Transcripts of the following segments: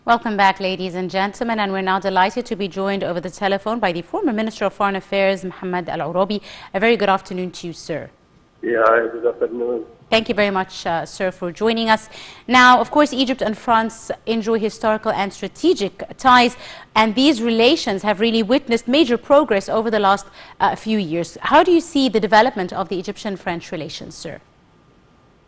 Welcome back, ladies and gentlemen, and we're now delighted to be joined over the telephone by the former Minister of Foreign Affairs, Mohamed Orabi. A very good afternoon to you, sir. Yeah, good afternoon. Thank you very much, sir, for joining us. Now, of course, Egypt and France enjoy historical and strategic ties, and these relations have really witnessed major progress over the last few years. How do you see the development of the Egyptian-French relations, sir?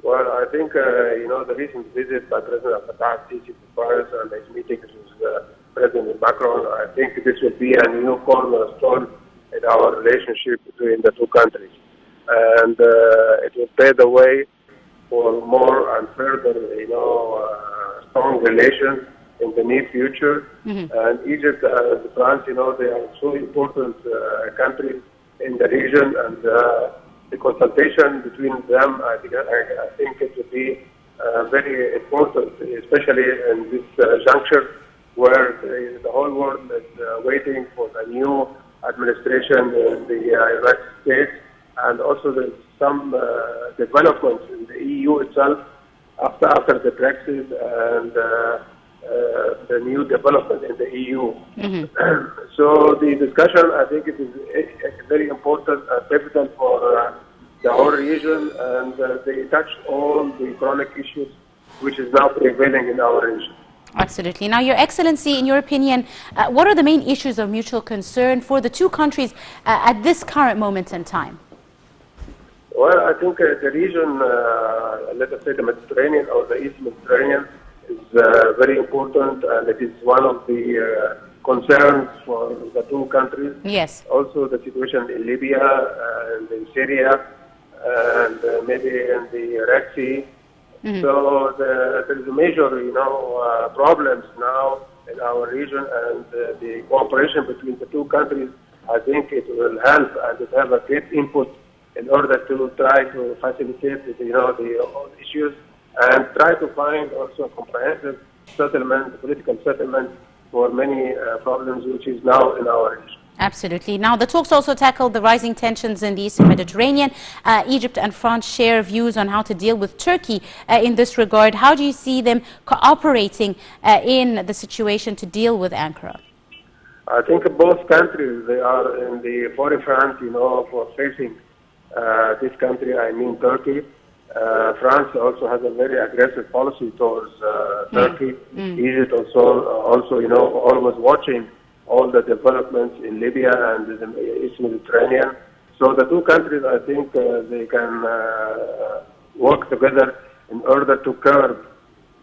Well, I think, the recent visit by President Fattah al-Sisi to Paris and his meetings with President Macron, I think this will be a new cornerstone in our relationship between the two countries. And it will pave the way for more and further, strong relations in the near future. And Egypt and France, they are so important countries in the region, and the consultation between them, I think it will be very important, especially in this juncture where the whole world is waiting for the new administration in the United States. And also there's some developments in the EU itself after the Brexit and the new development in the EU. So the discussion, I think it is very important and pivotal for the whole region, and they touch all the chronic issues which is now prevailing in our region. Absolutely. Now, Your Excellency, in your opinion, what are the main issues of mutual concern for the two countries at this current moment in time? Well, I think the region, let us say the Mediterranean or the East Mediterranean, is very important, and it is one of the concerns for the two countries. Yes. Also the situation in Libya and in Syria and maybe in the Red Sea. So there is a major, problems now in our region, and the cooperation between the two countries, I think it will help and it have a great input in order to try to facilitate, the all issues, and try to find also a comprehensive settlement, political settlement for many problems which is now in our region. Absolutely. Now, the talks also tackled the rising tensions in the Eastern Mediterranean. Egypt and France share views on how to deal with Turkey in this regard. How do you see them cooperating in the situation to deal with Ankara? I think both countries, they are in the forefront, for facing this country, I mean Turkey. France also has a very aggressive policy towards Turkey. Egypt also, always watching all the developments in Libya and the East Mediterranean. So the two countries, I think, they can work together in order to curb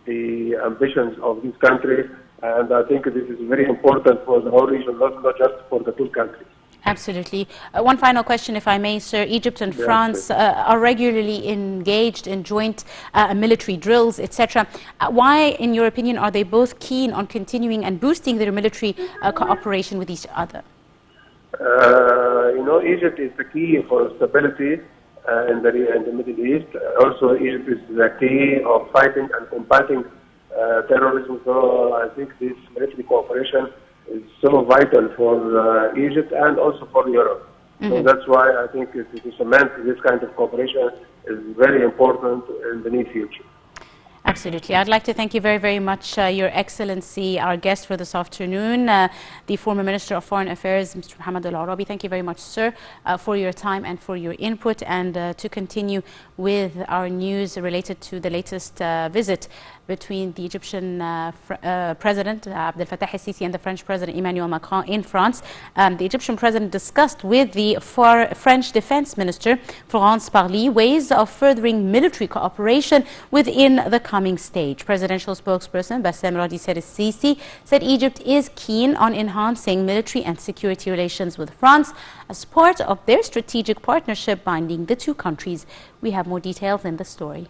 the ambitions of this country. And I think this is very important for the whole region, not just for the two countries. Absolutely. One final question, if I may, sir. Egypt and France are regularly engaged in joint military drills, etc. Why, in your opinion, are they both keen on continuing and boosting their military cooperation with each other? Egypt is the key for stability in the Middle East. Also, Egypt is the key of fighting and combating terrorism. So I think this military cooperation is so vital for Egypt and also for Europe. So that's why I think to cement this kind of cooperation is very important in the near future. Absolutely. I'd like to thank you very, very much, Your Excellency, our guest for this afternoon, the former Minister of Foreign Affairs, Mr. Mohamed Al-Arabi. Thank you very much, sir, for your time and for your input. And to continue with our news related to the latest visit between the Egyptian President Abdel Fattah al-Sisi and the French President Emmanuel Macron in France. The Egyptian President discussed with the French Defense Minister Florence Parly ways of furthering military cooperation within the coming stage. Presidential spokesperson Bassem Radisser al-Sisi said Egypt is keen on enhancing military and security relations with France as part of their strategic partnership binding the two countries. We have more details in the story.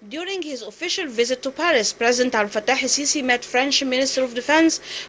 During his official visit to Paris, President Abdel Fattah al-Sisi met French Minister of Defense